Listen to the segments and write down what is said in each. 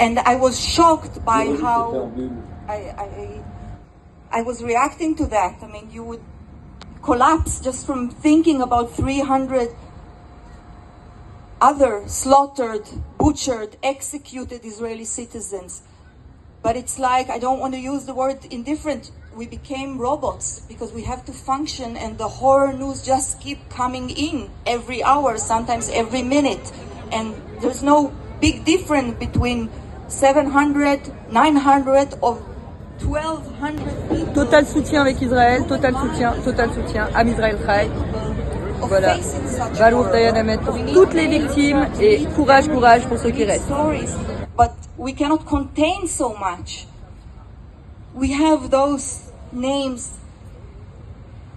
And I was shocked by how I was reacting to that. I mean, you would collapse just from thinking about 300 other slaughtered, butchered, executed Israeli citizens. But it's like, I don't want to use the word indifferent, we became robots because we have to function, and the horror news just keep coming in every hour, sometimes every minute. And there's no big difference between 700, 900 or 1200 people. Total soutien avec Israël, total soutien. Am Israël Chai. Voilà. Baruch Dayan Amet pour toutes les victimes et courage pour ceux qui restent. But we cannot contain so much. We have those names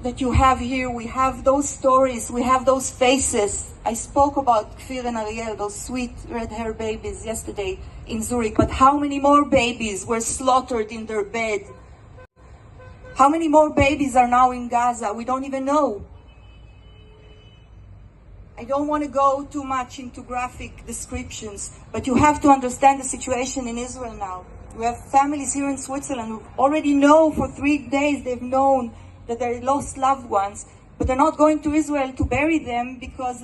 that you have here, we have those stories, we have those faces. I spoke about Kfir and Ariel, those sweet red-haired babies yesterday in Zurich, but how many more babies were slaughtered in their bed? How many more babies are now in Gaza? We don't even know. I don't want to go too much into graphic descriptions, but you have to understand the situation in Israel now. We have families here in Switzerland who already know for 3 days they've known that they lost loved ones, but they're not going to Israel to bury them because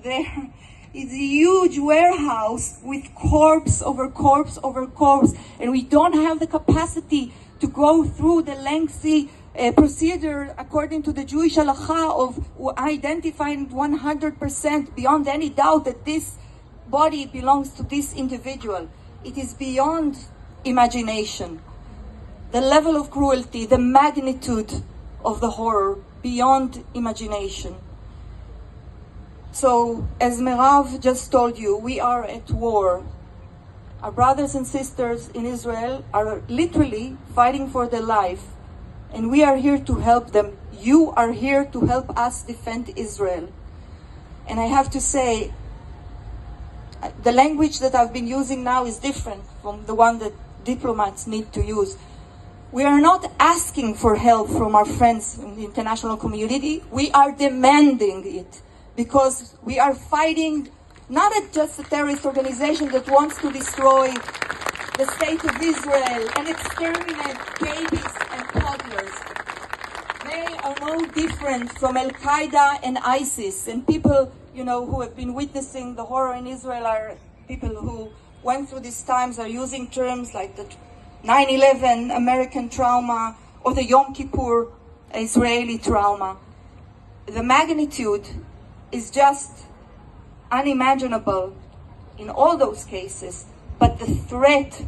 there is a huge warehouse with corpse over corpse over corpse, and we don't have the capacity to go through the lengthy procedure according to the Jewish halakha of identifying 100% beyond any doubt that this body belongs to this individual. It is beyond imagination. The level of cruelty, the magnitude of the horror, beyond imagination. So, as Merav just told you, we are at war. Our brothers and sisters in Israel are literally fighting for their life. And we are here to help them. You are here to help us defend Israel. And I have to say, the language that I've been using now is different from the one that diplomats need to use. We are not asking for help from our friends in the international community. We are demanding it because we are fighting not just a terrorist organization that wants to destroy the state of Israel and exterminate babies and toddlers. They are no different from Al-Qaeda and ISIS. And people, who have been witnessing the horror in Israel are people who went through these times, are using terms like the 9/11 American trauma or the Yom Kippur Israeli trauma. The magnitude is just unimaginable in all those cases. But the threat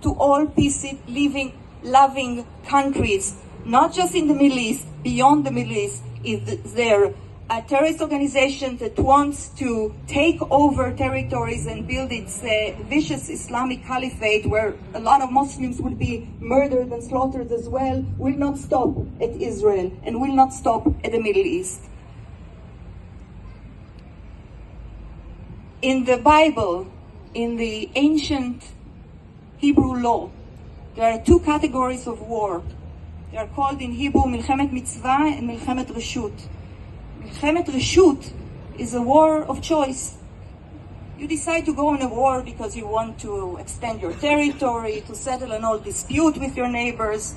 to all peace-living, loving countries, not just in the Middle East, beyond the Middle East, is there. A terrorist organization that wants to take over territories and build its vicious Islamic caliphate where a lot of Muslims will be murdered and slaughtered as well, will not stop at Israel and will not stop at the Middle East. In the Bible, in the ancient Hebrew law, there are 2 categories of war. They are called in Hebrew Milchemet Mitzvah and Milchemet Reshut. Milchemet Reshut is a war of choice. You decide to go on a war because you want to extend your territory, to settle an old dispute with your neighbors,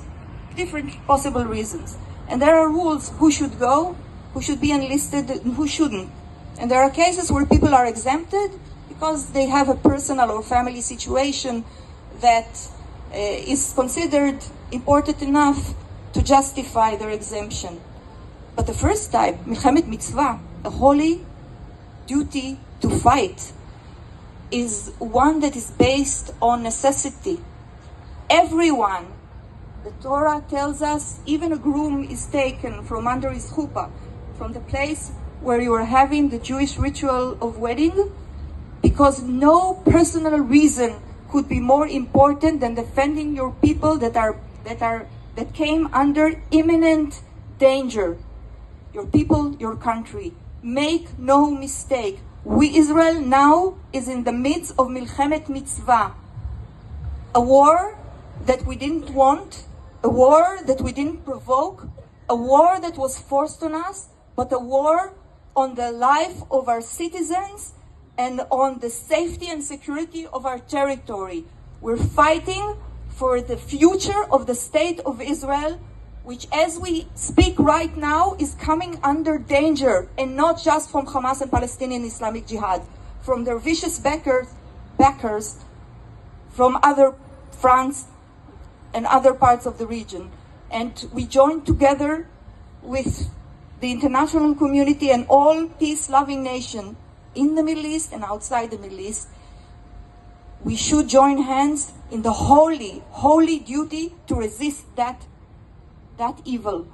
different possible reasons. And there are rules who should go, who should be enlisted, and who shouldn't. And there are cases where people are exempted because they have a personal or family situation that is considered important enough to justify their exemption. But the first type, Milchemet Mitzvah, a holy duty to fight, is one that is based on necessity. Everyone, the Torah tells us, even a groom is taken from under his chuppah, from the place where you are having the Jewish ritual of wedding, because no personal reason could be more important than defending your people that came under imminent danger. Your people, your country. Make no mistake. Israel now is in the midst of Milchemet Mitzvah. A war that we didn't want, a war that we didn't provoke, a war that was forced on us, but a war on the life of our citizens and on the safety and security of our territory. We're fighting for the future of the state of Israel, which as we speak right now is coming under danger, and not just from Hamas and Palestinian Islamic Jihad, from their vicious backers from other fronts and other parts of the region. And we join together with the international community and all peace-loving nations in the Middle East and outside the Middle East. We should join hands in the holy duty to resist that evil.